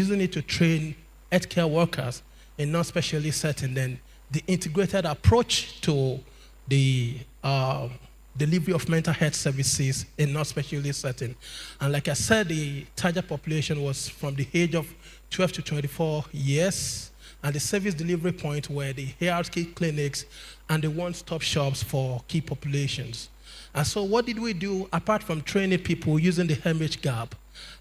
using it to train healthcare workers in non-specialist setting, then the integrated approach to the delivery of mental health services in non-specialist setting. And like I said, the target population was from the age of 12 to 24 years, and the service delivery point were the hierarchy clinics and the one-stop shops for key populations. And so what did we do apart from training people using the FMoH gap?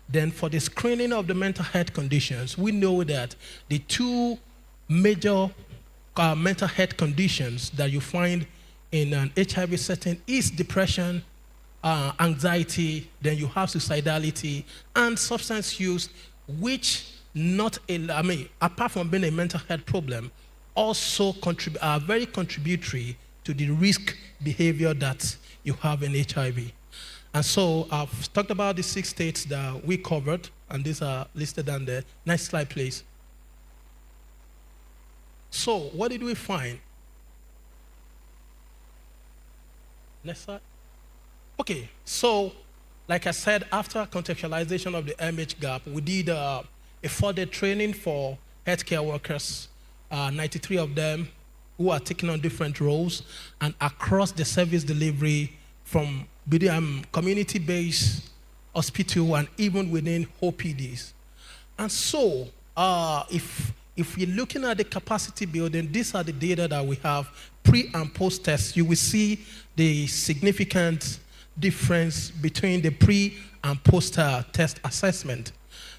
Then for the screening of the mental health conditions, we know that the two major mental health conditions that you find in an HIV setting is depression, anxiety, then you have suicidality, and substance use, which apart from being a mental health problem, also are very contributory to the risk behavior that you have in HIV. And so I've talked about the 6 states that we covered, and these are listed on the next slide, please. So what did we find? Next slide. Okay, so like I said, after contextualization of the FMoH gap, we did a 4-day training for healthcare workers, 93 of them who are taking on different roles and across the service delivery from community-based hospital and even within OPDs. And so if you're looking at the capacity building, these are the data that we have pre and post tests. You will see the significant difference between the pre and post test assessment.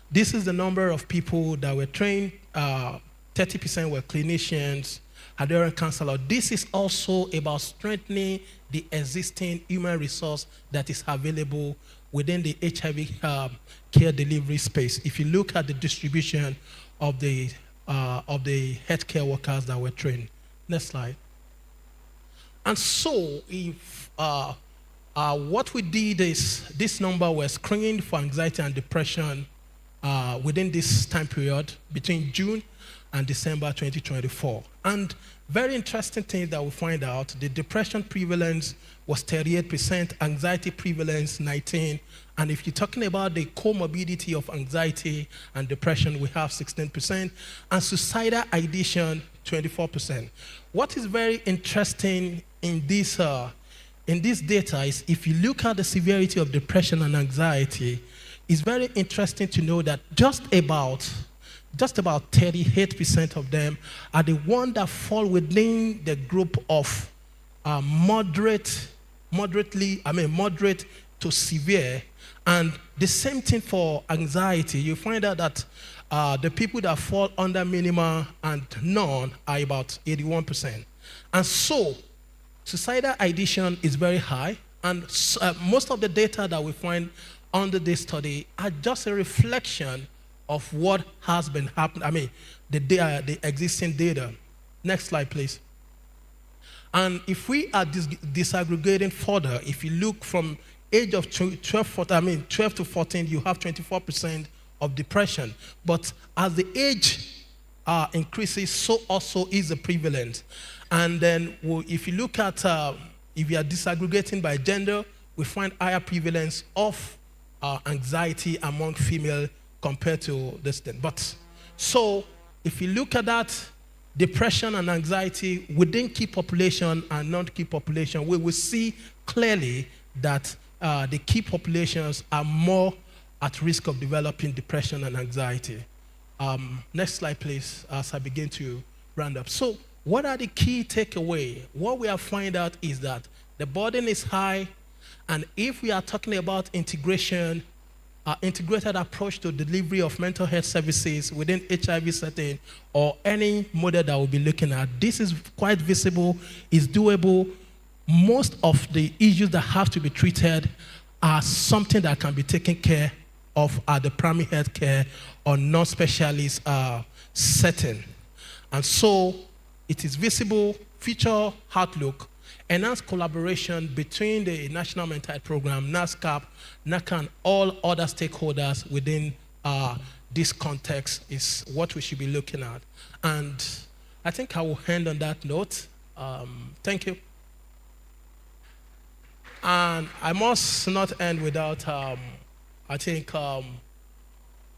This is the number of people that were trained. 30% were clinicians, adherent counselor. This is also about strengthening the existing human resource that is available within the HIV care delivery space. If you look at the distribution of the healthcare workers that were trained. Next slide. And so, if what we did is this number was screened for anxiety and depression within this time period between June and December 2024. And very interesting thing that we find out, the depression prevalence was 38%, anxiety prevalence 19%, and if you're talking about the comorbidity of anxiety and depression, we have 16%, and suicidal ideation, 24%. What is very interesting in this data is if you look at the severity of depression and anxiety, it's very interesting to know that just about 38% of them are the ones that fall within the group of moderate to severe. And the same thing for anxiety. You find out that the people that fall under minimum and none are about 81%. And so suicidal ideation is very high, and most of the data that we find under this study are just a reflection of what has been happening, the existing data. Next slide, please. And if we are disaggregating further, if you look from age of 12 to 14, you have 24% of depression. But as the age increases, so also is the prevalence. And then if you look at, if you are disaggregating by gender, we find higher prevalence of anxiety among female compared to this thing. But so if you look at that, depression and anxiety within key population and non-key population, we will see clearly that the key populations are more at risk of developing depression and anxiety. Next slide, please, as I begin to round up. So what are the key takeaways? What we have found out is that the burden is high, and if we are talking about integration, integrated approach to delivery of mental health services within HIV setting or any model that we'll be looking at, this is quite visible, is doable. Most of the issues that have to be treated are something that can be taken care of at the primary health care or non-specialist setting. And so it is visible, future outlook, enhanced collaboration between the National Mental Health Program, NASCP, NACA, and all other stakeholders within this context is what we should be looking at. And I think I will end on that note. Thank you. And I must not end without, I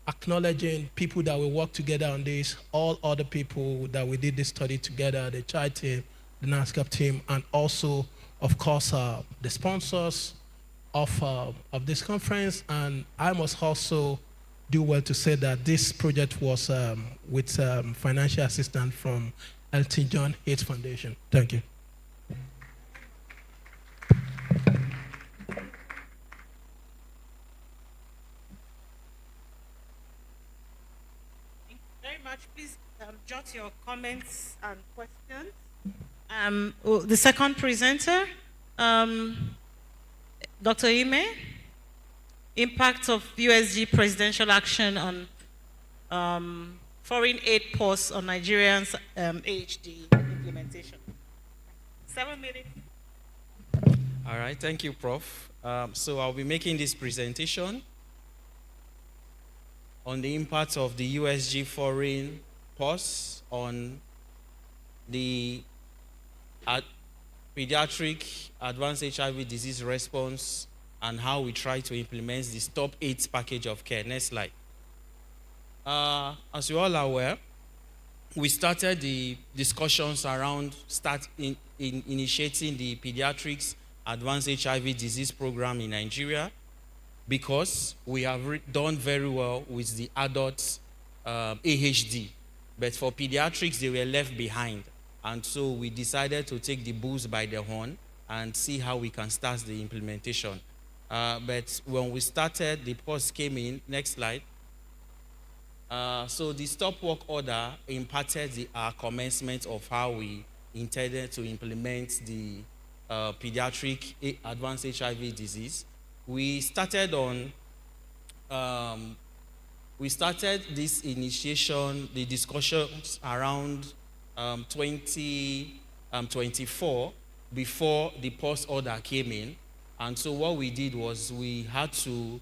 acknowledging people that will work together on this, all other people that we did this study together, the child team, the NASCP team, and also, of course, the sponsors of this conference. And I must also do well to say that this project was with financial assistance from Elton John Yates Foundation. Thank you. Very much. Please jot your comments and questions. The second presenter, Dr. Ime, impact of USG presidential action on foreign aid pause on Nigerians' AHD implementation. 7 minutes. All right, thank you, Prof. So I'll be making this presentation on the impact of the USG foreign pause on the pediatric advanced HIV disease response and how we try to implement the Stop AIDS package of care. Next slide. As you all are aware, we started the discussions around initiating the pediatrics advanced HIV disease program in Nigeria because we have done very well with the adult AHD. But for pediatrics, they were left behind. And so we decided to take the bulls by the horn and see how we can start the implementation. But when we started, the pause came in. Next slide. So the stop work order impacted our commencement of how we intended to implement the pediatric advanced HIV disease. We started this initiation, the discussions around 2024 before the pause order came in. And so what we did was we had to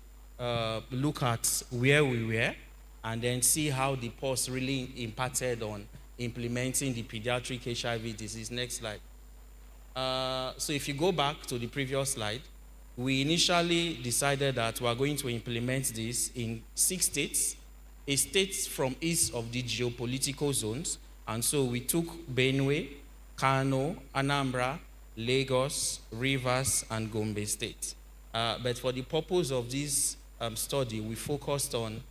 look at where we were and then see how the pause really impacted on implementing the pediatric HIV disease. Next slide. So if you go back to the previous slide, we initially decided that we are going to implement this in 6 states, a state from east of the geopolitical zones. And so we took Benue, Kano, Anambra, Lagos, Rivers, and Gombe State. But for the purpose of this study, we focused on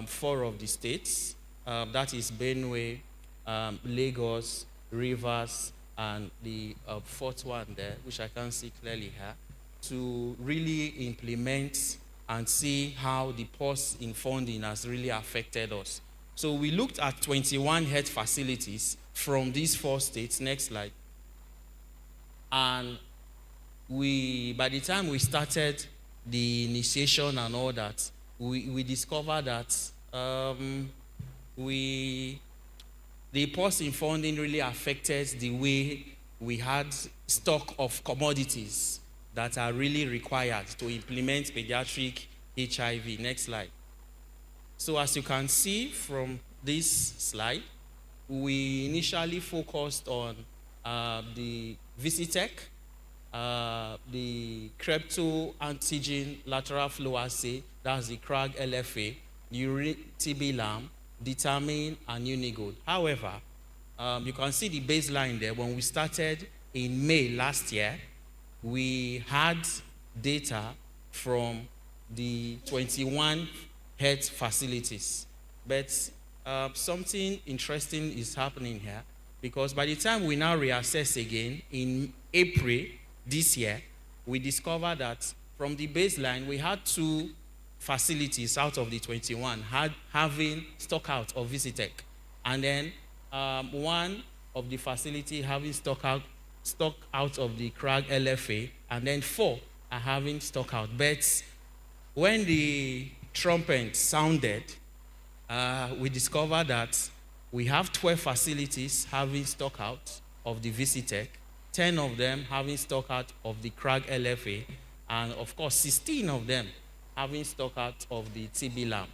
4 of the states. That is Benue, Lagos, Rivers, and the 4th one there, which I can't see clearly here, to really implement and see how the pause in funding has really affected us. So we looked at 21 health facilities from these 4 states. Next slide. And by the time we started the initiation and all that, we discovered that the pause in funding really affected the way we had stock of commodities that are really required to implement pediatric HIV. Next slide. So as you can see from this slide, we initially focused on the Visitec, the crypto antigen lateral flow assay, that's the CRAG LFA, urine TB LAM, determine, and Unigold. However, you can see the baseline there. When we started in May last year, we had data from the 21 health facilities. But something interesting is happening here, because by the time we now reassess again in April this year, we discovered that from the baseline, we had 2 facilities out of the 21 having stock out of Visitec. And then one of the facility having stock out of the CRAG LFA, and then 4 are having stock out. But when the trumpet sounded, we discovered that we have 12 facilities having stock out of the Visitec, 10 of them having stock out of the CRAG LFA, and of course 16 of them having stock out of the TB LAM.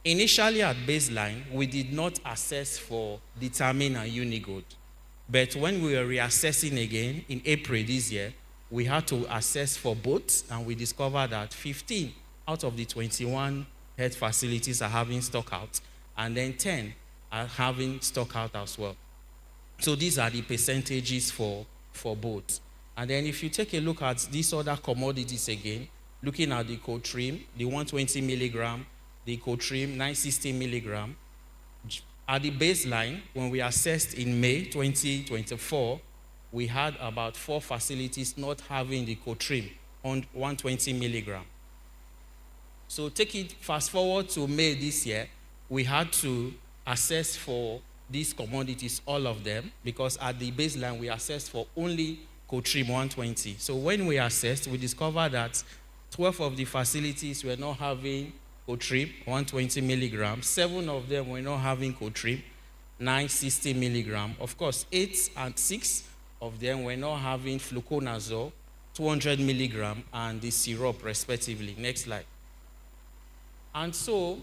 Initially at baseline, we did not assess for determine and Unigold. But when we were reassessing again in April this year, we had to assess for both, and we discovered that 15 out of the 21 health facilities are having stock out, and then 10 are having stock out as well. So these are the percentages for both. And then if you take a look at these other commodities again, looking at the Cotrim, the 120 milligram, the Cotrim 960 milligram, at the baseline, when we assessed in May 2024, we had about 4 facilities not having the Cotrim on 120 milligram. So take it fast forward to May this year, we had to assess for these commodities, all of them, because at the baseline we assessed for only Cotrim 120. So when we assessed, we discovered that 12 of the facilities were not having Cotrim 120 milligrams. 7 of them were not having Cotrim 960 milligram. Of course, 8 and 6 of them were not having fluconazole 200 milligram and the syrup respectively. Next slide. And so,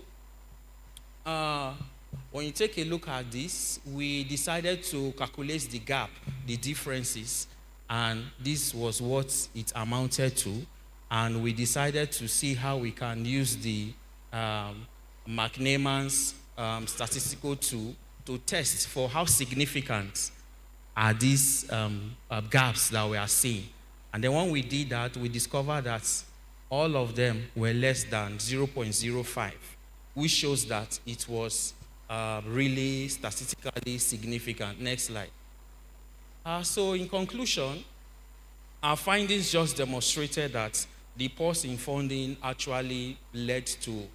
when you take a look at this, we decided to calculate the gap, the differences, and this was what it amounted to. And we decided to see how we can use the McNeman's statistical tool to test for how significant are these gaps that we are seeing. And then when we did that, we discovered that all of them were less than 0.05, which shows that it was really statistically significant. Next slide. So in conclusion, our findings just demonstrated that the pause in funding actually led to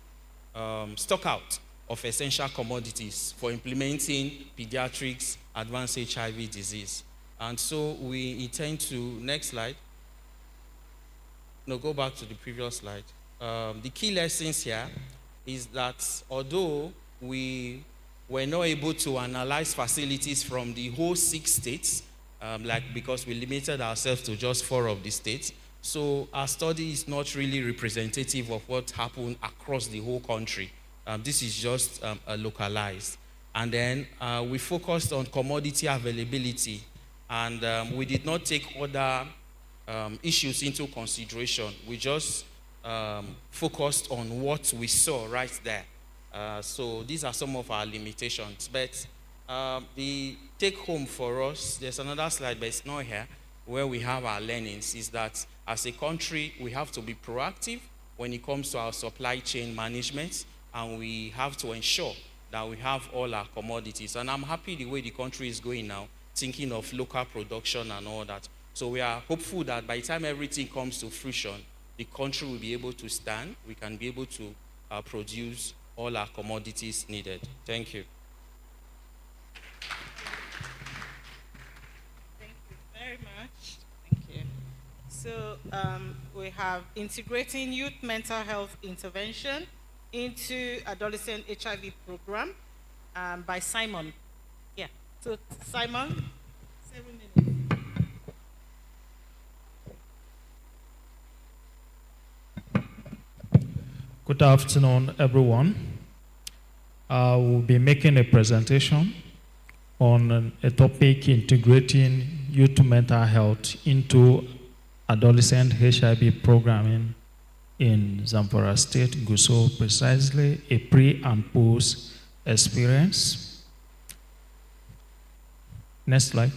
stock out of essential commodities for implementing pediatrics advanced HIV disease. And so we intend to, next slide. No, go back to the previous slide. The key lessons here is that although we were not able to analyze facilities from the whole 6 states, because we limited ourselves to just 4 of the states, so our study is not really representative of what happened across the whole country. This is just localized. And then we focused on commodity availability, and we did not take other issues into consideration. We just focused on what we saw right there. So these are some of our limitations. But the take home for us, there's another slide, but it's not here, where we have our learnings, is that as a country, we have to be proactive when it comes to our supply chain management, and we have to ensure that we have all our commodities. And I'm happy the way the country is going now, thinking of local production and all that. So we are hopeful that by the time everything comes to fruition, the country will be able to stand. We can be able to produce all our commodities needed. Thank you. Thank you very much. Thank you. So we have integrating youth mental health intervention into adolescent HIV program by Simon. Yeah. So Simon, 7 minutes. Good afternoon, everyone. I will be making a presentation on a topic integrating youth mental health into adolescent HIV programming in Zamfara State, Gusau, precisely a pre and post experience. Next slide.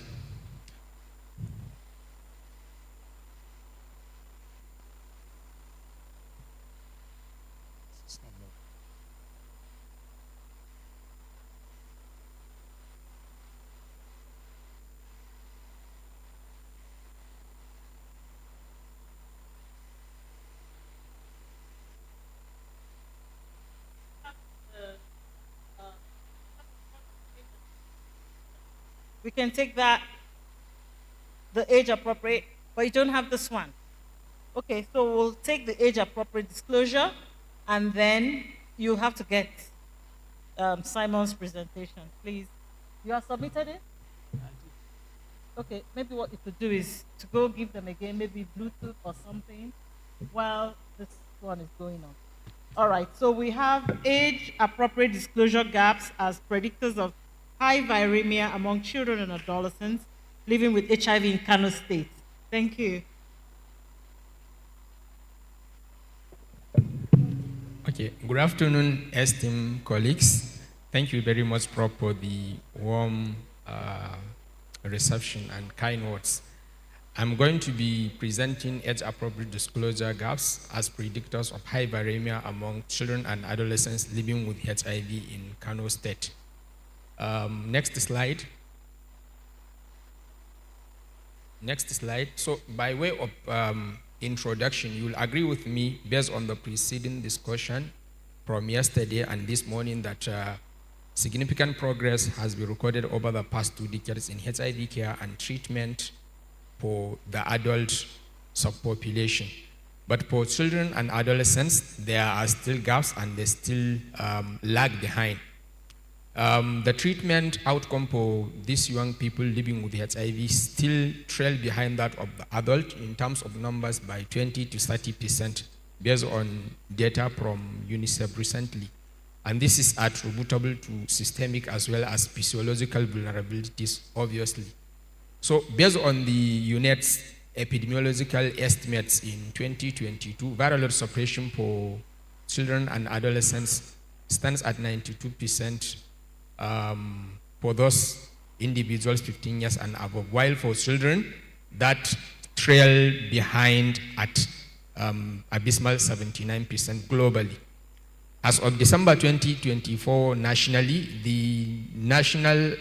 We can take that, the age appropriate, but you don't have this one. Okay, so we'll take the age appropriate disclosure, and then you have to get Simon's presentation, please. You have submitted it? Okay, maybe what you could do is to go give them again, maybe Bluetooth or something, while this one is going on. All right, so we have age appropriate disclosure gaps as predictors of high viremia among children and adolescents living with HIV in Kano State. Thank you. Ok, Okay, good afternoon, esteemed colleagues. Thank you very much, Prof, for the warm reception and kind words. I'm going to be presenting age-appropriate disclosure gaps as predictors of high viremia among children and adolescents living with HIV in Kano State. Next slide. Next slide. So by way of introduction, you will agree with me based on the preceding discussion from yesterday and this morning that significant progress has been recorded over the past 2 decades in HIV care and treatment for the adult subpopulation. But for children and adolescents, there are still gaps and they still lag behind. The treatment outcome for these young people living with HIV still trail behind that of the adult in terms of numbers by 20 to 30% based on data from UNICEF recently. And this is attributable to systemic as well as physiological vulnerabilities, obviously. So based on the UNED's epidemiological estimates in 2022, viral load suppression for children and adolescents stands at 92%. For those individuals 15 years and above, while for children, that trail behind at abysmal 79% globally. As of December 2024, nationally, the national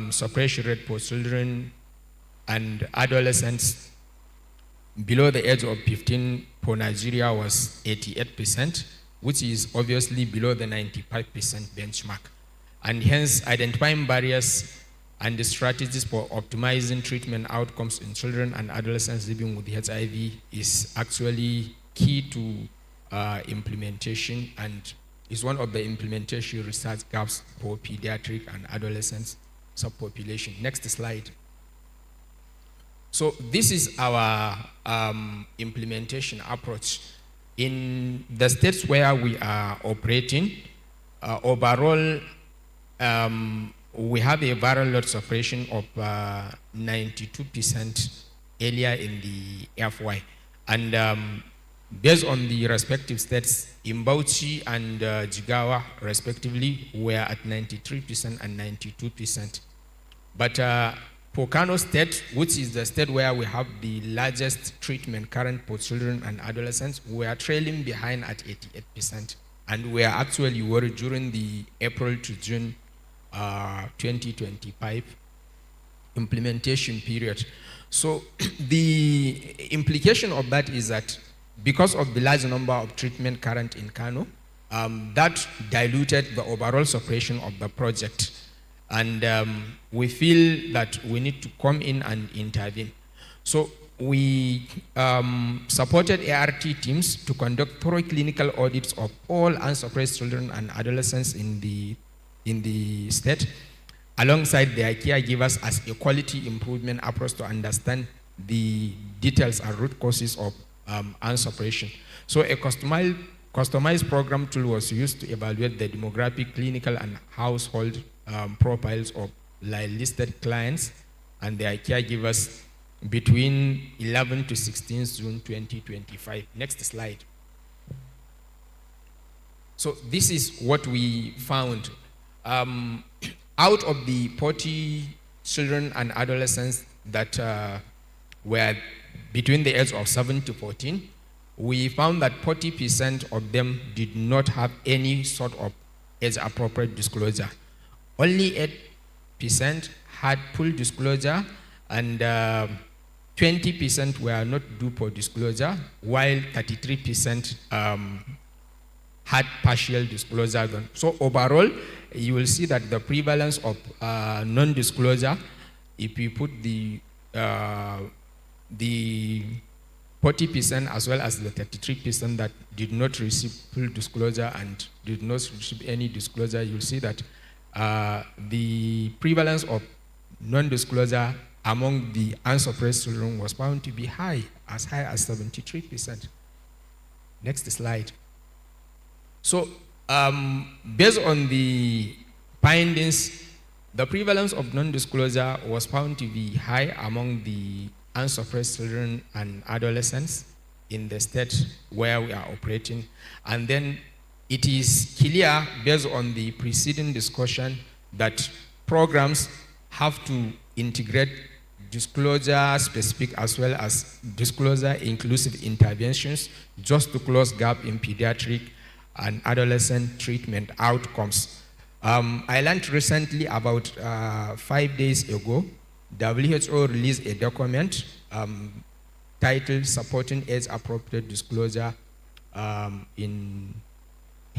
suppression rate for children and adolescents below the age of 15 for Nigeria was 88%, which is obviously below the 95% benchmark. And hence, identifying barriers and the strategies for optimizing treatment outcomes in children and adolescents living with HIV is actually key to implementation and is one of the implementation research gaps for pediatric and adolescent subpopulation. Next slide. So this is our implementation approach. In the states where we are operating, overall, we have a viral load suppression of 92% earlier in the FY. And based on the respective states, in Bauchi and Jigawa, respectively, we are at 93% and 92%. But for Kano State, which is the state where we have the largest treatment current for children and adolescents, we are trailing behind at 88%. And we are actually worried during the April to June 2025 implementation period. So the implication of that is that because of the large number of treatment current in Kano, that diluted the overall suppression of the project. And we feel that we need to come in and intervene. So we supported ART teams to conduct thorough clinical audits of all unsuppressed children and adolescents in the state, alongside their caregivers as a quality improvement approach to understand the details and root causes of unsuppression. So a customized program tool was used to evaluate the demographic, clinical, and household profiles of listed clients and their caregivers between 11 to 16 June 2025. Next slide. So this is what we found. Out of the 40 children and adolescents that were between the age of 7 to 14, we found that 40% of them did not have any sort of age-appropriate disclosure. Only 8% had full disclosure, and 20% were not due for disclosure, while 33% had partial disclosure done. So overall, you will see that the prevalence of non-disclosure, if you put the 40% as well as the 33% that did not receive full disclosure and did not receive any disclosure, you'll see that the prevalence of non-disclosure among the unsuppressed children was found to be high as 73%. Next slide. So, based on the findings, the prevalence of non-disclosure was found to be high among the unsuppressed children and adolescents in the state where we are operating. And then it is clear based on the preceding discussion that programs have to integrate disclosure specific as well as disclosure inclusive interventions just to close gap in pediatric and adolescent treatment outcomes. I learned recently about 5 days ago, WHO released a document titled Supporting Age-Appropriate Disclosure in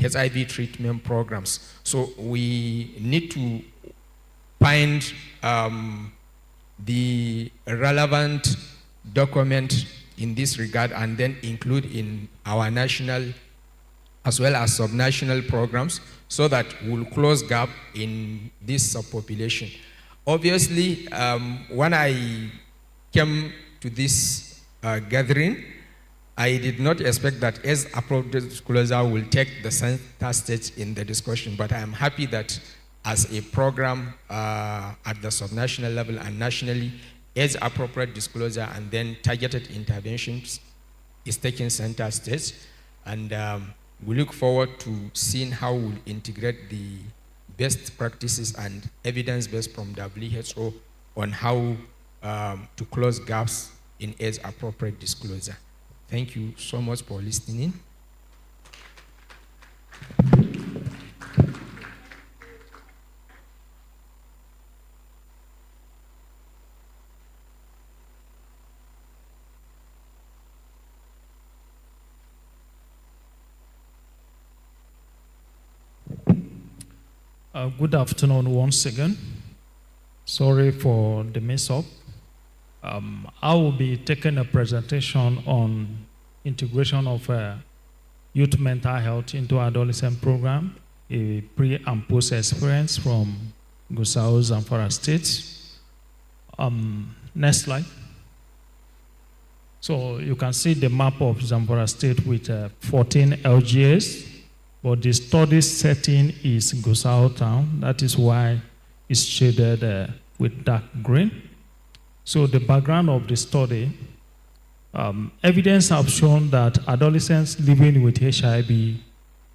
HIV treatment programs. So we need to find the relevant document in this regard and then include in our national as well as subnational programs so that we'll close gap in this subpopulation. Obviously, when I came to this gathering, I did not expect that as appropriate disclosure will take the center stage in the discussion, but I am happy that as a program at the subnational level and nationally, as appropriate disclosure and then targeted interventions is taking center stage. And we look forward to seeing how we'll integrate the best practices and evidence-based from WHO on how to close gaps in age-appropriate disclosure. Thank you so much for listening. Good afternoon once again. Sorry for the mess-up. I will be taking a presentation on integration of youth mental health into adolescent program, a pre and post experience from Gusau, Zamfara State. Next slide. So you can see the map of Zamfara State with 14 LGAs. But the study setting is Gusau town. That is why it's shaded with dark green. So the background of the study, evidence have shown that adolescents living with HIV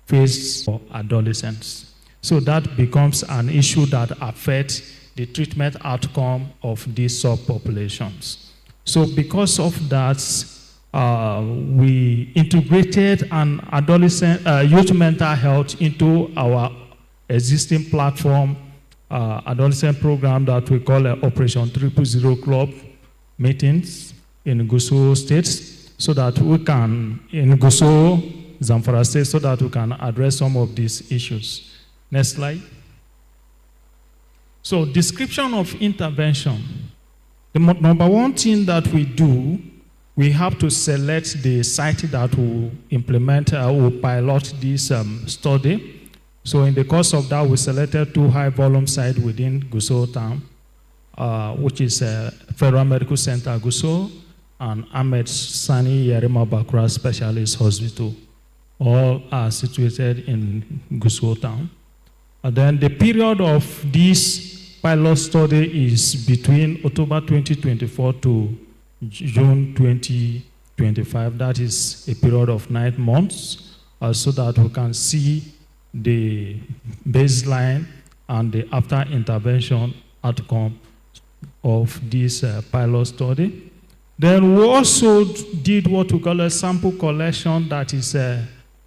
face adolescents. So that becomes an issue that affects the treatment outcome of these subpopulations. So because of that, we integrated an adolescent youth mental health into our existing platform, adolescent program that we call Operation 000 Club meetings in Gusau State, so that we can, in Gusau, Zamfara State, so that we can address some of these issues. Next slide. So description of intervention. The number one thing that we do, we have to select the site that will implement or pilot this study. So in the course of that, we selected 2 high-volume sites within Gusau town, which is Federal Medical Center Gusau and Ahmed Sani Yarima Bakura Specialist Hospital. All are situated in Gusau town. And then the period of this pilot study is between October 2024 to June 2025. That is a period of 9 months, so that we can see the baseline and the after intervention outcome of this pilot study. Then we also did what we call a sample collection that is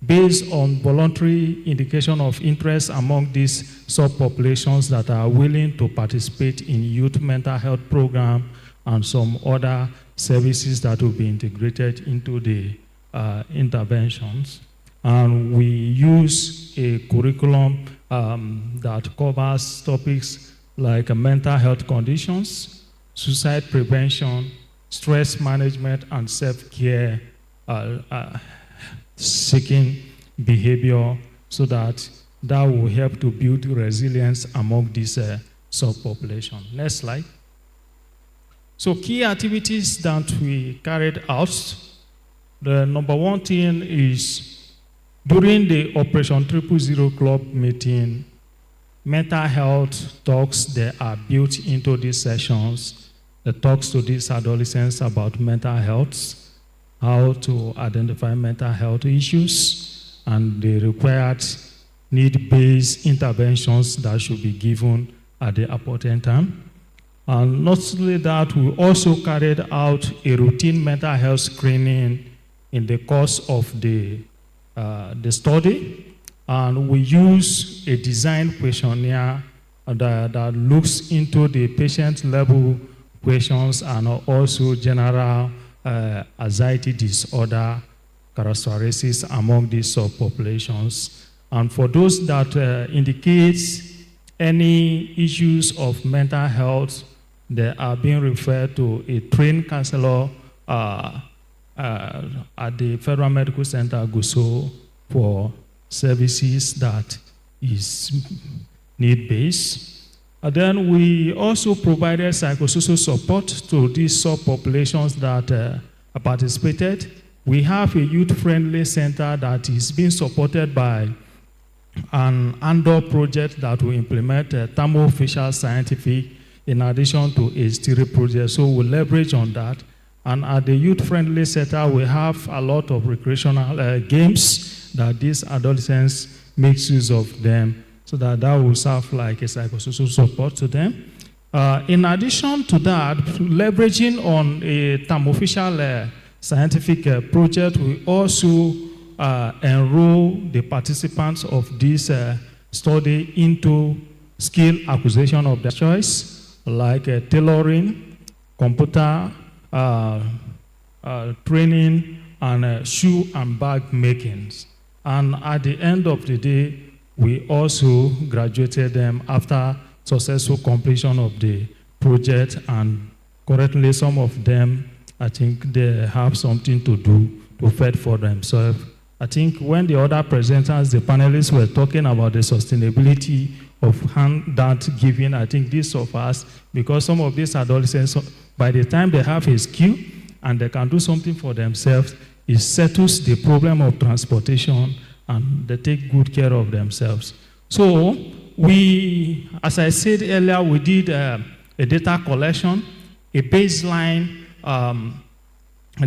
based on voluntary indication of interest among these subpopulations that are willing to participate in youth mental health program and some other services that will be integrated into the interventions. And we use a curriculum that covers topics like mental health conditions, suicide prevention, stress management, and self-care seeking behavior, so that will help to build resilience among this subpopulation. Next slide. So key activities that we carried out, the number one thing is during the Operation 000 Club meeting, mental health talks that are built into these sessions, the talks to these adolescents about mental health, how to identify mental health issues, and the required need-based interventions that should be given at the appointed time. And not only that, we also carried out a routine mental health screening in the course of the study, and we use a design questionnaire that looks into the patient level questions and also general anxiety disorder characteristics among these subpopulations. And for those that indicate any issues of mental health, they are being referred to a trained counselor at the Federal Medical Center, Gusau, for services that is need-based. And then we also provided psychosocial support to these subpopulations that participated. We have a youth-friendly center that is being supported by an Andor project that will implement thermo-facial scientific in addition to a stereo project. So we'll leverage on that. And at the youth-friendly center, we have a lot of recreational games that these adolescents make use of them, so that will serve like a psychosocial support to them. In addition to that, leveraging on a thermo-facial scientific project, we also enroll the participants of this study into skill acquisition of their choice, like tailoring, computer training, and shoe and bag making. And at the end of the day, we also graduated them after successful completion of the project, and currently some of them, I think they have something to do to fend for themselves. I think when the other presenters, the panelists, were talking about the sustainability of handout giving, I think this of us, because some of these adolescents, by the time they have a skill and they can do something for themselves, it settles the problem of transportation and they take good care of themselves. So we, as I said earlier, we did a data collection, a baseline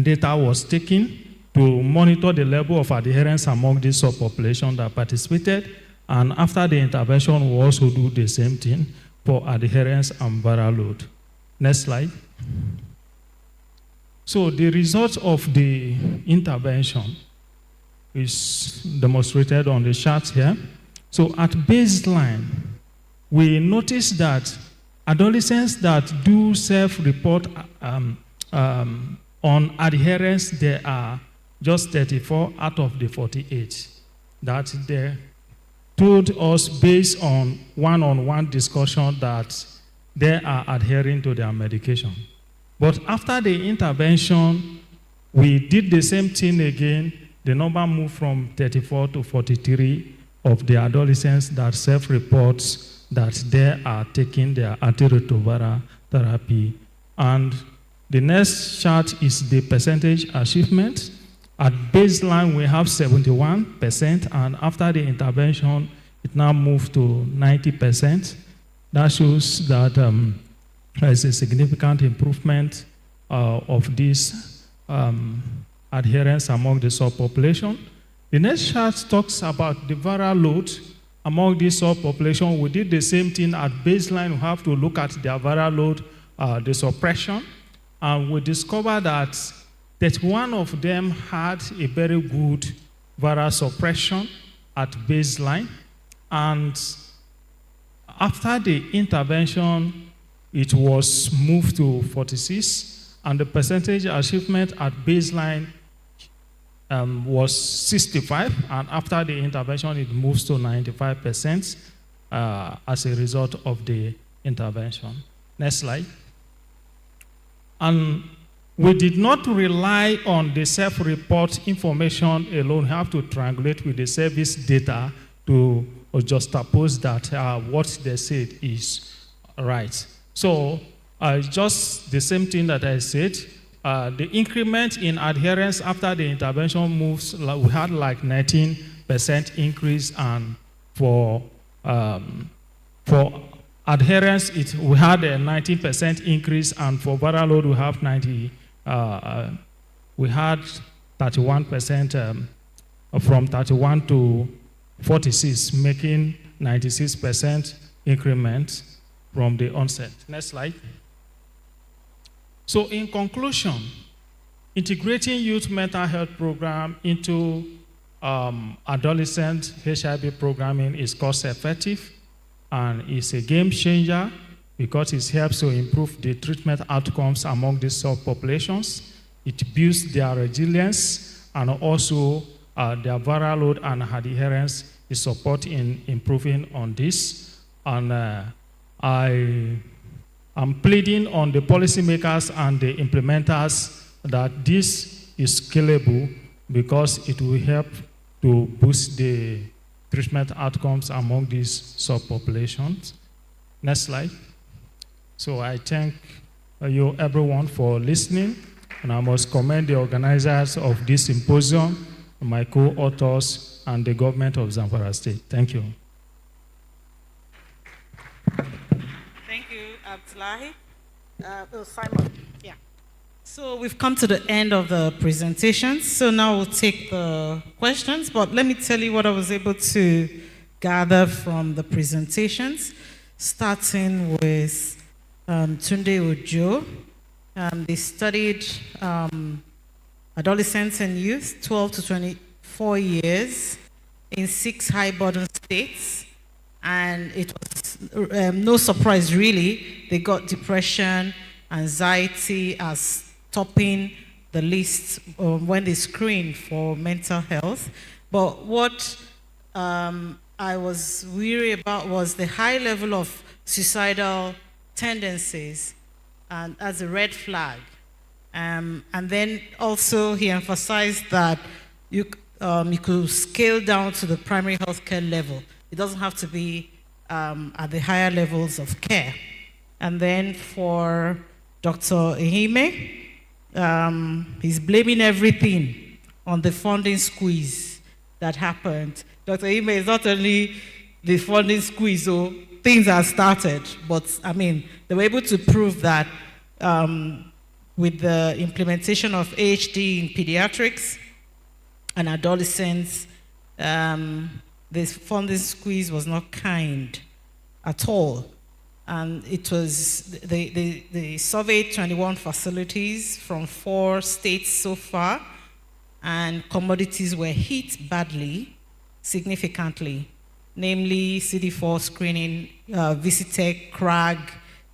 data was taken to monitor the level of adherence among this subpopulation that participated. And after the intervention, we also do the same thing for adherence and viral load. Next slide. So the results of the intervention is demonstrated on the chart here. So at baseline, we noticed that adolescents that do self-report on adherence, there are just 34 out of the 48 that they told us based on one-on-one discussion that they are adhering to their medication. But after the intervention, we did the same thing again. The number moved from 34 to 43 of the adolescents that self-reports that they are taking their antiretroviral therapy. And the next chart is the percentage achievement. At baseline, we have 71%, and after the intervention, it now moved to 90%. That shows that there is a significant improvement of this adherence among the subpopulation. The next chart talks about the viral load among this subpopulation. We did the same thing at baseline. We have to look at their viral load, the suppression, and we discovered that 31 of them had a very good viral suppression at baseline. And after the intervention, it was moved to 46, and the percentage achievement at baseline was 65, and after the intervention, it moves to 95% as a result of the intervention. Next slide. And we did not rely on the self-report information alone. We have to triangulate with the service data to juxtapose that what they said is right. So just the same thing that I said, the increment in adherence after the intervention moves, we had like 19% increase, and for adherence, we had a 19% increase, and for viral load, we have we had 31% from 31 to 46, making 96% increment from the onset. Next slide. So in conclusion, integrating youth mental health program into adolescent HIV programming is cost effective and is a game changer because it helps to improve the treatment outcomes among these subpopulations. It builds their resilience and also their viral load and adherence is support in improving on this. And I am pleading on the policymakers and the implementers that this is scalable because it will help to boost the treatment outcomes among these subpopulations. Next slide. So I thank you everyone for listening, and I must commend the organizers of this symposium, my co-authors, and the government of Zamfara State. Thank you. Thank you, Abdullahi. Simon. Yeah. So we've come to the end of the presentations. So now we'll take the questions. But let me tell you what I was able to gather from the presentations, starting with Tunde Ojo. They studied adolescents and youth, 12 to 24 years, in 6 high-burden states. And it was no surprise, really. They got depression, anxiety as topping the list when they screened for mental health. But what I was weary about was the high level of suicidal tendencies and as a red flag. And then also he emphasized that you could scale down to the primary healthcare level. It doesn't have to be at the higher levels of care. And then for Dr. Ehime, he's blaming everything on the funding squeeze that happened. Dr. Ehime is not only the funding squeeze, so things have started, but I mean, they were able to prove that with the implementation of AHD in pediatrics and adolescents, the funding squeeze was not kind at all. And it was, they surveyed 21 facilities from 4 states so far, and commodities were hit badly, significantly, namely CD4 screening, Visitec, CRAG,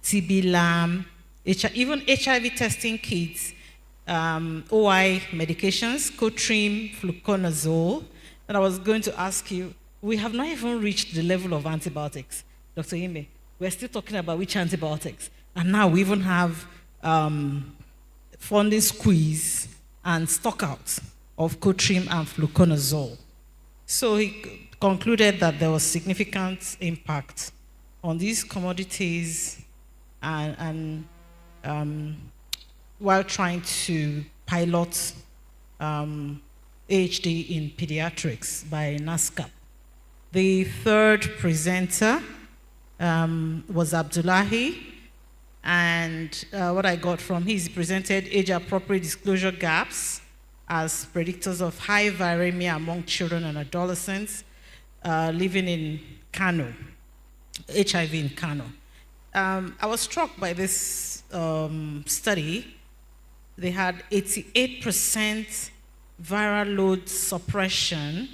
TB LAM, even HIV testing kits, OI medications, Cotrim, fluconazole. And I was going to ask you, we have not even reached the level of antibiotics, Dr. Ime. We're still talking about which antibiotics. And now we even have funding squeeze and stockouts of Cotrim and fluconazole. So he concluded that there was significant impact on these commodities and while trying to pilot AHD in pediatrics by NASCP. The third presenter was Abdullahi, and what I got from him, he presented age-appropriate disclosure gaps as predictors of high viremia among children and adolescents living in Kano, HIV in Kano. I was struck by this study. They had 88% viral load suppression,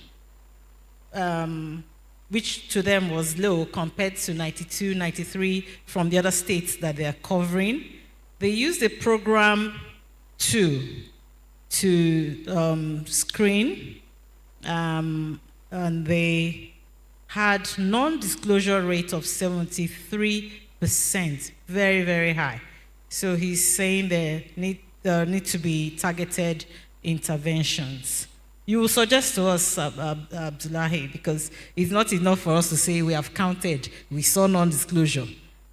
which to them was low compared to 92, 93 from the other states that they are covering. They used a program to screen, and they had non-disclosure rate of 73%, very, very high. So he's saying there need to be targeted interventions. You will suggest to us, Abdullahi, because it's not enough for us to say we have counted, we saw non-disclosure.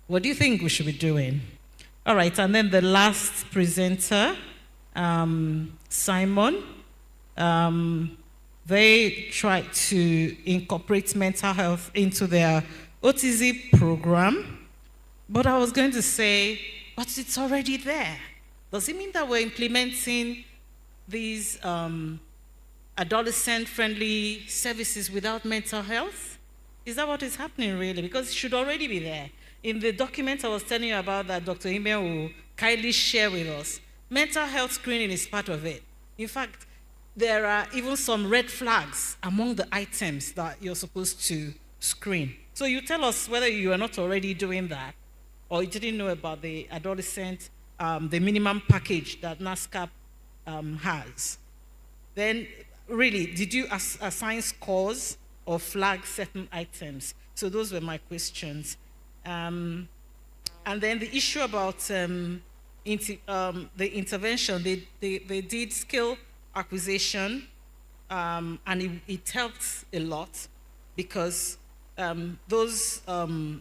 What do you think we should be doing? All right, and then the last presenter, Simon, they tried to incorporate mental health into their OTZ program, but I was going to say, but it's already there. Does it mean that we're implementing these adolescent-friendly services without mental health? Is that what is happening really? Because it should already be there. In the document I was telling you about that Dr. Ime will kindly share with us, mental health screening is part of it. In fact, there are even some red flags among the items that you're supposed to screen. So you tell us whether you are not already doing that or you didn't know about the adolescent, the minimum package that NASCP has. Then, really, did you assign scores or flag certain items? So those were my questions. And then the issue about the intervention, they did skill acquisition, and it helped a lot because those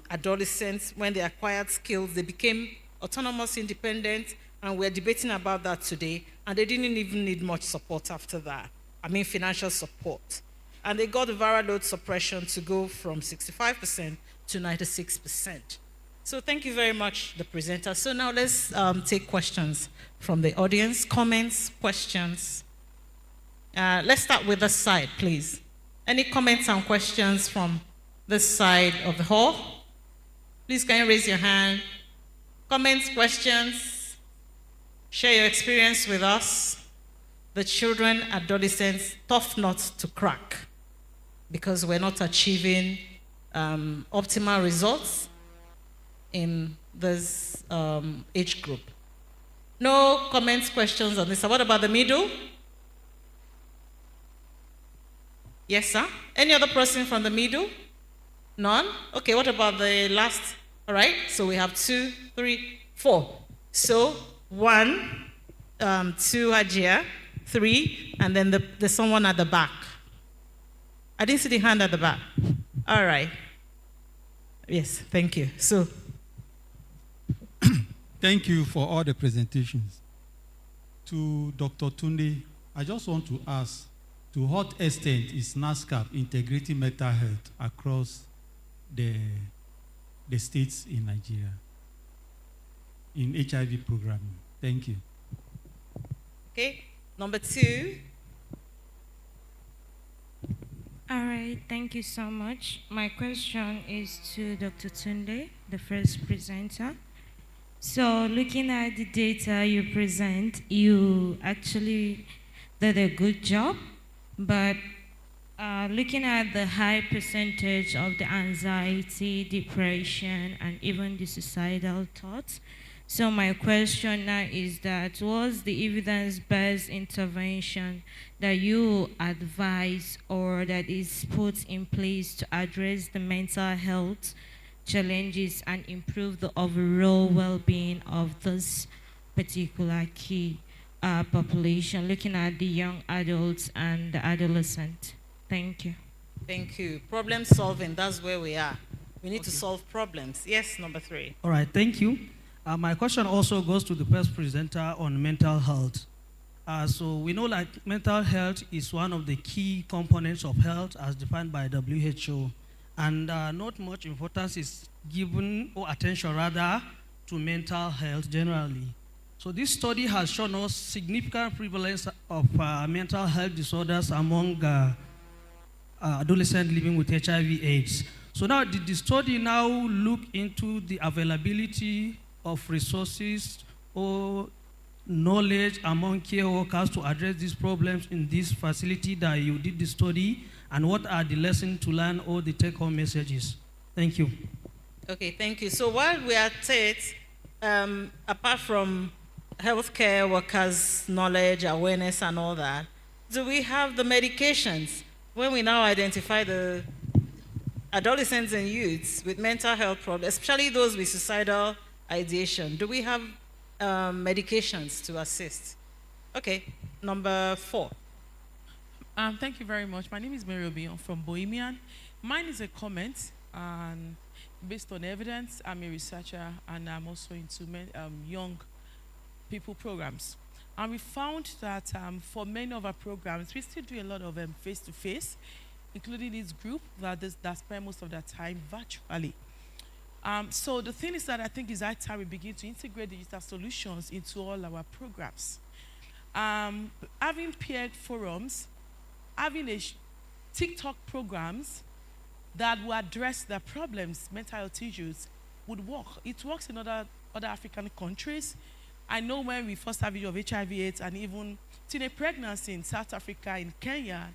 adolescents, when they acquired skills, they became autonomous, independent, and we're debating about that today, and they didn't even need much support after that. I mean, financial support. And they got the viral load suppression to go from 65% to 96%. So thank you very much, the presenter. So now let's take questions from the audience, comments, questions. Let's start with this side, please. Any comments and questions from this side of the hall? Please, can you raise your hand? Comments, questions? Share your experience with us. The children, adolescents, tough nuts to crack because we're not achieving optimal results in this age group. No comments, questions on this. What about the middle? Yes, sir. Any other person from the middle? None? Okay, what about the last? All right, so we have 2, 3, 4. So 1, 2, Hajia, 3, and then there's someone at the back. I didn't see the hand at the back. All right. Yes, thank you. So, thank you for all the presentations. To Dr. Tunde, I just want to ask, to what extent is NASCP integrating mental health across the states in Nigeria in HIV programming? Thank you. Okay, number 2. All right, thank you so much. My question is to Dr. Tunde, the first presenter. So looking at the data you present, you actually did a good job, but looking at the high percentage of the anxiety, depression, and even the suicidal thoughts, so my question now is that what's the evidence-based intervention that you advise or that is put in place to address the mental health challenges and improve the overall well-being of this particular key population, looking at the young adults and the adolescent? Thank you. Thank you. Problem solving, that's where we are. We need to solve problems. Yes, number 3. All right, thank you. My question also goes to the first presenter on mental health. So we know that mental health is one of the key components of health as defined by WHO, and not much importance is given or attention rather to mental health generally. So this study has shown us significant prevalence of mental health disorders among adolescents living with HIV/AIDS. So now did the study now look into the availability of resources or knowledge among care workers to address these problems in this facility that you did the study, and what are the lessons to learn or the take-home messages? Thank you. Okay, thank you. So while we are at it, apart from healthcare workers' knowledge, awareness, and all that, do we have the medications? When we now identify the adolescents and youths with mental health problems, especially those with suicidal ideation, do we have medications to assist? Okay, number 4. Thank you very much. My name is Mary Obion from Bohemian. Mine is a comment, and based on evidence, I'm a researcher, and I'm also into young people programs. And we found that for many of our programs, we still do a lot of face-to-face, including this group that spend most of their time virtually. So the thing is that I think it's high time we begin to integrate digital solutions into all our programs. Having peer forums having TikTok programs that will address their problems, mental health issues, would work. It works in other African countries. I know when we first have issue of HIV/AIDS and even teenage pregnancy in South Africa, in Kenya,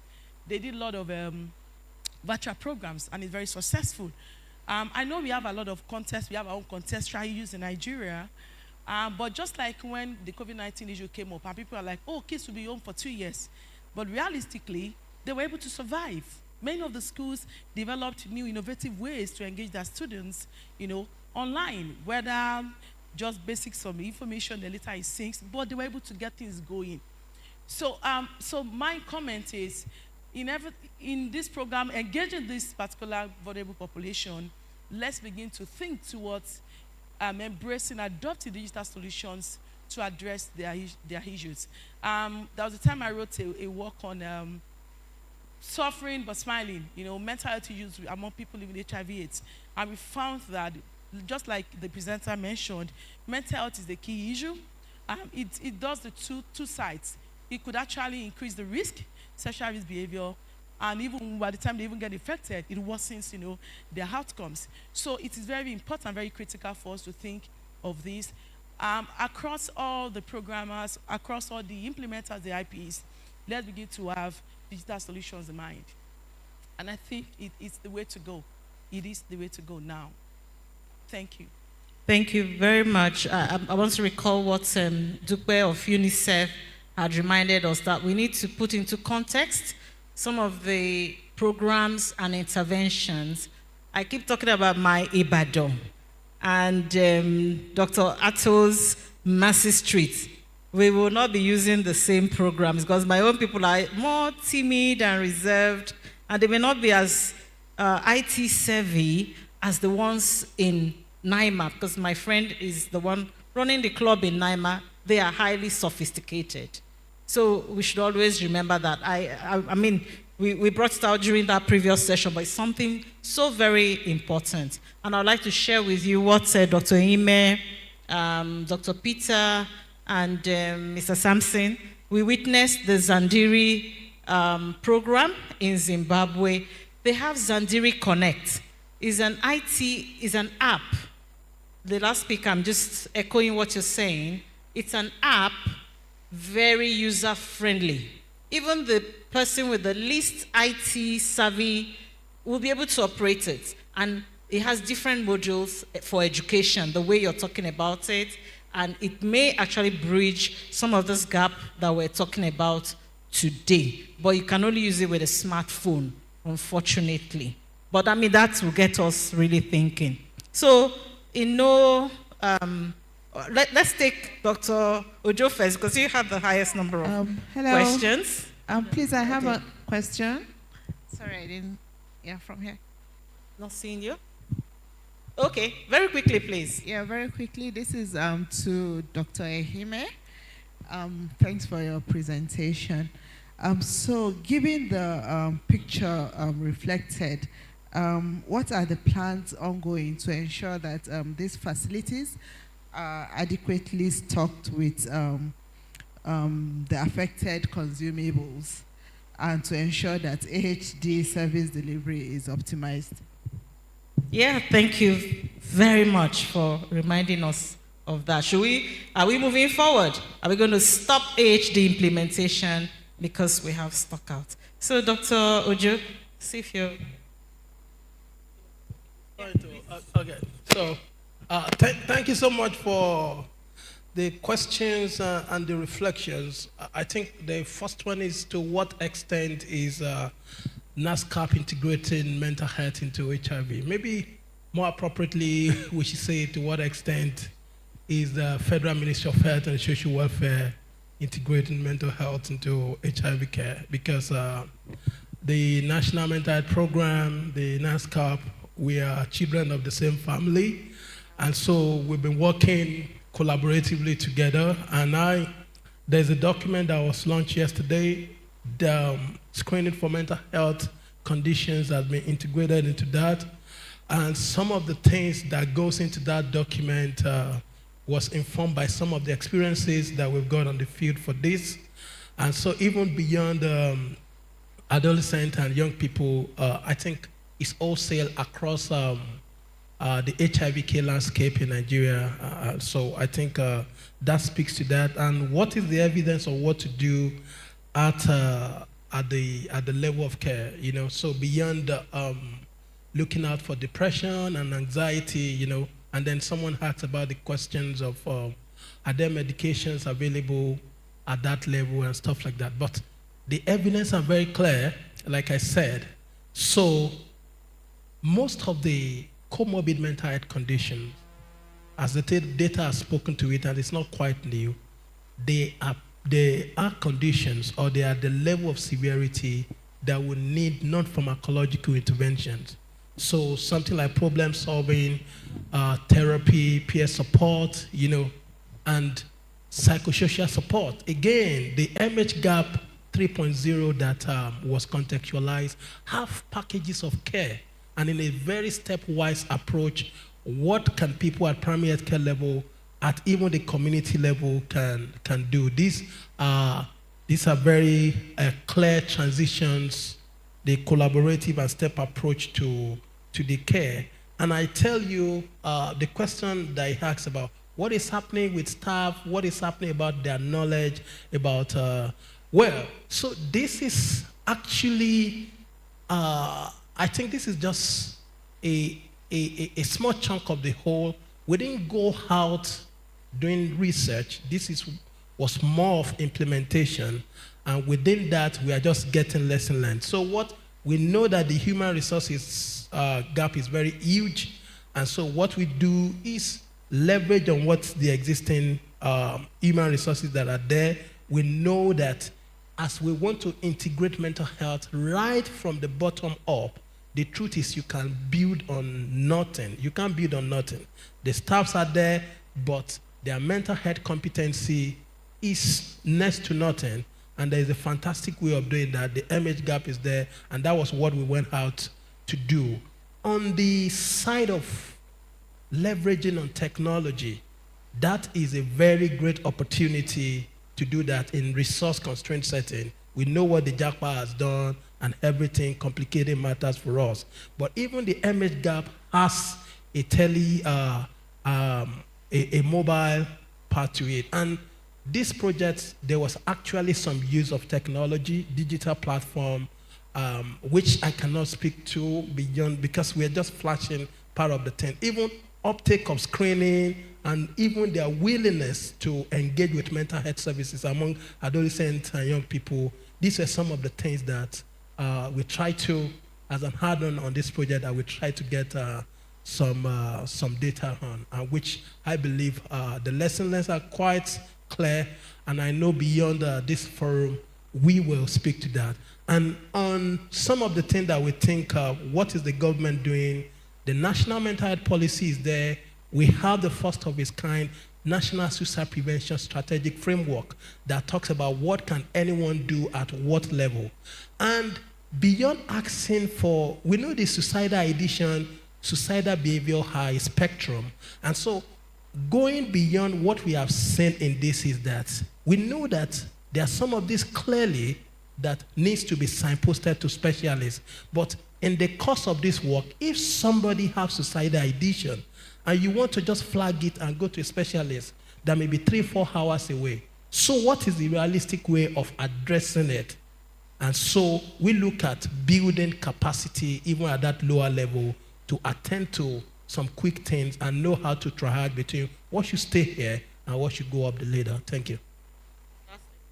they did a lot of virtual programs, and it's very successful. I know we have a lot of contests. We have our own contest issues in Nigeria. But just like when the COVID-19 issue came up, and people are like, oh, kids will be home for 2 years. But realistically, they were able to survive. Many of the schools developed new innovative ways to engage their students, online, whether just basic some information, the later it sinks, but they were able to get things going. So, so my comment is, in this program, engaging this particular vulnerable population, let's begin to think towards embracing, adopting digital solutions to address their issues. There was a time I wrote a work on suffering but smiling, mental health issues among people living with HIV/AIDS. And we found that, just like the presenter mentioned, mental health is the key issue. It does the two sides. It could actually increase the risk, sexual risk behavior, and even by the time they even get infected, it worsens, their outcomes. So it is very important, very critical for us to think of this. Across all the programmers, across all the implementers, the IPs, let's begin to have digital solutions in mind. And I think it's the way to go. It is the way to go now. Thank you. Thank you very much. I want to recall what Dupe of UNICEF had reminded us, that we need to put into context some of the programs and interventions. I keep talking about my Ibadan and Dr. Ato's Mercy Street. We will not be using the same programs because my own people are more timid and reserved, and they may not be as IT savvy as the ones in Naima, because my friend is the one running the club in Naima. They are highly sophisticated. So we should always remember that. I mean, we brought it out during that previous session, but it's something so very important. And I'd like to share with you what Dr. Ime, Dr. Peter, and Mr. Sampson, we witnessed the Zandiri program in Zimbabwe. They have Zandiri Connect. It's an app. The last speaker, I'm just echoing what you're saying. It's an app, very user-friendly. Even the person with the least IT savvy will be able to operate it. And it has different modules for education, the way you're talking about it. And it may actually bridge some of this gap that we're talking about today. But you can only use it with a smartphone, unfortunately. But I mean, that will get us really thinking. So, let's take Dr. Ojo first, because you have the highest number of questions. Please, I have a question. Sorry, I didn't. Yeah, from here. Not seeing you. Okay, very quickly, please. Yeah, very quickly. This is to Dr. Ehime. Thanks for your presentation. So, given the picture reflected, what are the plans ongoing to ensure that these facilities are adequately stocked with the affected consumables, and to ensure that AHD service delivery is optimized? Yeah, thank you very much for reminding us of that. Are we moving forward? Are we going to stop AHD implementation because we have stock out? So, Dr. Ojo, see if you're... Okay, so thank you so much for the questions and the reflections. I think the first one is, to what extent is NASCP integrating mental health into HIV? Maybe more appropriately, we should say, to what extent is the Federal Ministry of Health and Social Welfare integrating mental health into HIV care? Because the National Mental Health Program, the NASCP, we are children of the same family. And so we've been working collaboratively together. And there's a document that was launched yesterday. The screening for mental health conditions has been integrated into that. And some of the things that goes into that document was informed by some of the experiences that we've got on the field for this. And so even beyond adolescent and young people, I think is wholesale across the HIV landscape in Nigeria. So I think that speaks to that. And what is the evidence of what to do at the level of care? You know, so beyond looking out for depression and anxiety, you know, and then someone asked about the questions of are there medications available at that level and stuff like that. But the evidence are very clear, like I said. So most of the comorbid mental health conditions, as the data has spoken to it, and it's not quite new, they are conditions, or they are the level of severity that will need non-pharmacological interventions. So something like problem solving, therapy, peer support, you know, and psychosocial support. Again, the MH gap 3.0 that was contextualized have packages of care, and in a very stepwise approach, what can people at primary health care level, at even the community level can do. These are very clear transitions, the collaborative and step approach to the care. And I tell you, the question that he asks about what is happening with staff, what is happening about their knowledge, about, well, so this is actually, I think this is just a small chunk of the whole. We didn't go out doing research. This was more of implementation. And within that, we are just getting lesson learned. So what we know that the human resources gap is very huge. And so what we do is leverage on what's the existing human resources that are there. We know that as we want to integrate mental health right from the bottom up, the truth is you can build on nothing. You can't build on nothing. The staffs are there, but their mental health competency is next to nothing. And there is a fantastic way of doing that. The MH gap is there, and that was what we went out to do. On the side of leveraging on technology, that is a very great opportunity to do that in resource-constrained setting. We know what the JACPA has done and everything, complicated matters for us. But even the MH gap has a mobile part to it. And this project, there was actually some use of technology, digital platform, which I cannot speak to beyond, because we are just flashing part of the thing. Even uptake of screening and even their willingness to engage with mental health services among adolescents and young people. These are some of the things that we try to, as an add-on on this project, that we try to get some data on, which I believe the lessons are quite clear, and I know beyond this forum, we will speak to that. And on some of the things that we think, what is the government doing? The National Mental Health Policy is there. We have the first of its kind National Suicide Prevention Strategic Framework that talks about what can anyone do at what level. And beyond asking for, we know the suicidal ideation, suicidal behavior high spectrum. And so going beyond what we have seen in this is that we know that there are some of these clearly that needs to be signposted to specialists. But in the course of this work, if somebody has suicidal ideation and you want to just flag it and go to a specialist that may be 3-4 hours away, so what is the realistic way of addressing it? And so we look at building capacity even at that lower level to attend to some quick things and know how to triage between what should stay here and what should go up the ladder. Thank you.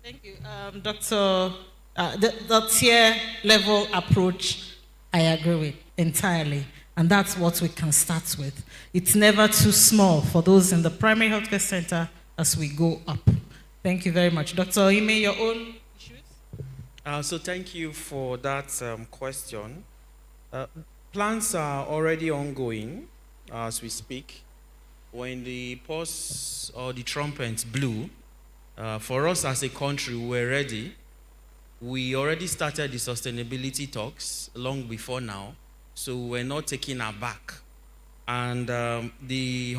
Thank you. Dr. The tier level approach, I agree with entirely. And that's what we can start with. It's never too small for those in the primary healthcare center as we go up. Thank you very much. Dr. Ime, your own issues? So thank you for that question. Plans are already ongoing as we speak. When the pause or the trumpets blew, for us as a country, we were ready. We already started the sustainability talks long before now, so we're not taken aback. And the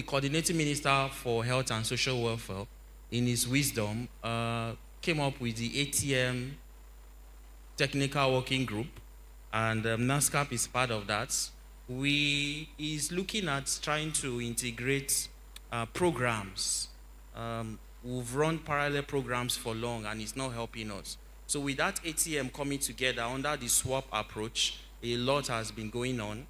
coordinating minister for health and social welfare, in his wisdom, came up with the ATM technical working group, and NASCP is part of that. Is looking at trying to integrate programs. We've run parallel programs for long, and it's not helping us. So with that ATM coming together under the swap approach, a lot has been going on.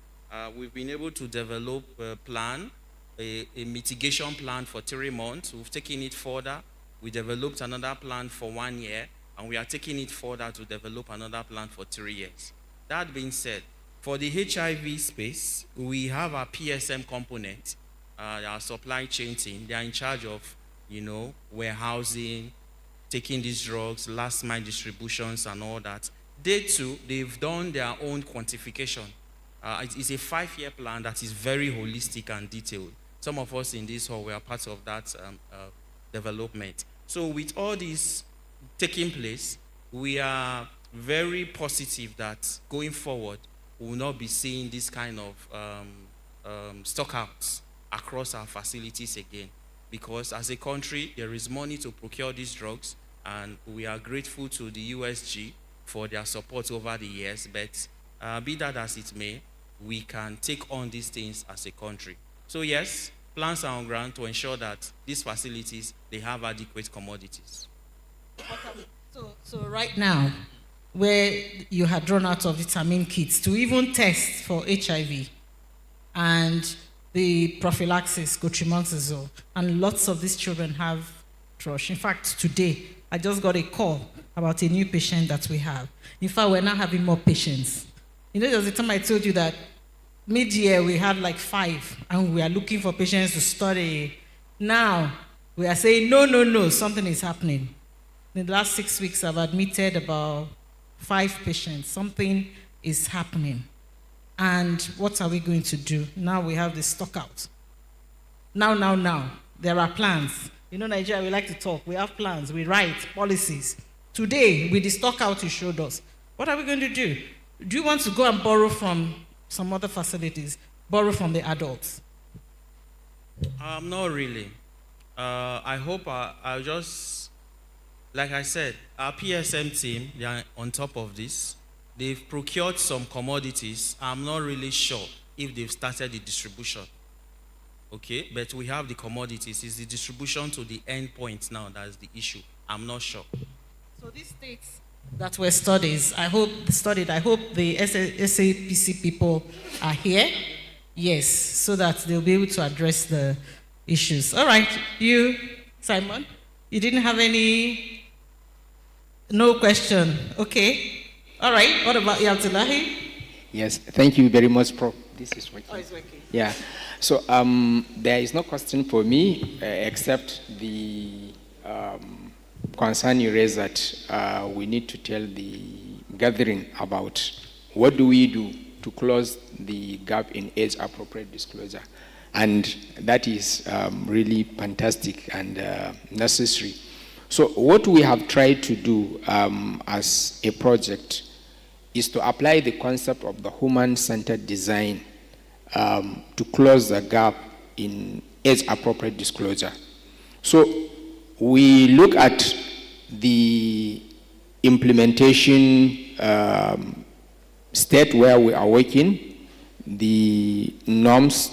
We've been able to develop a plan, a mitigation plan for 3 months. We've taken it further. We developed another plan for 1 year, and we are taking it further to develop another plan for 3 years. That being said, for the HIV space, we have a PSM component, our supply chain team. They are in charge of, warehousing, taking these drugs, last mile distributions and all that. They too, they've done their own quantification. It's a 5-year plan that is very holistic and detailed. Some of us in this hall were part of that development. So with all this taking place, we are very positive that going forward, we will not be seeing this kind of stockouts across our facilities again. Because as a country, there is money to procure these drugs, and we are grateful to the USG for their support over the years. But be that as it may, we can take on these things as a country. So yes, plans are on ground to ensure that these facilities, they have adequate commodities. So right now, where you had run out of vitamin kits to even test for HIV and the prophylaxis, cotrimoxazole, and lots of these children have thrush. In fact, today, I just got a call about a new patient that we have. In fact, we're now having more patients. There was a time I told you that mid-year we had like 5, and we are looking for patients to study. Now, we are saying, no, something is happening. In the last 6 weeks, I've admitted about 5 patients. Something is happening. And what are we going to do? Now we have the stock out. Now. There are plans. Nigeria, we like to talk. We have plans. We write policies. Today, with the stock out you showed us, what are we going to do? Do you want to go and borrow from some other facilities? Borrow from the adults? Not really. I hope I'll just... Like I said, our PSM team, they are on top of this. They've procured some commodities. I'm not really sure if they've started the distribution. Okay, but we have the commodities. It's the distribution to the end point now that's the issue. I'm not sure. So these states that were studied, I hope the SAPC people are here. Yes, so that they'll be able to address the issues. All right, you, Simon, you didn't have any... No question. Okay. All right. What about Abdullahi? Yes. Thank you very much, Prof. This is working. Oh, it's working. Yeah. So there is no question for me except the concern you raised that we need to tell the gathering about what do we do to close the gap in age-appropriate disclosure. And that is really fantastic and necessary. So what we have tried to do as a project is to apply the concept of the human-centered design to close the gap in age-appropriate disclosure. So we look at the implementation state where we are working, the norms,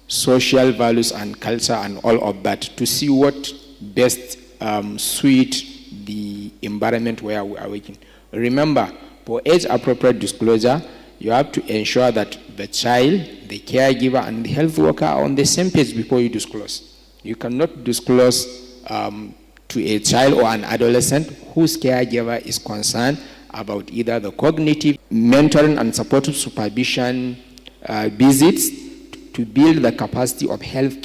social values and culture and all of that to see what best suit the environment where we are working. Remember, for age-appropriate disclosure, you have to ensure that the child, the caregiver, and the health worker are on the same page before you disclose. You cannot disclose to a child or an adolescent whose caregiver is concerned about either the cognitive, mentoring, and supportive supervision visits to build the capacity of healthcare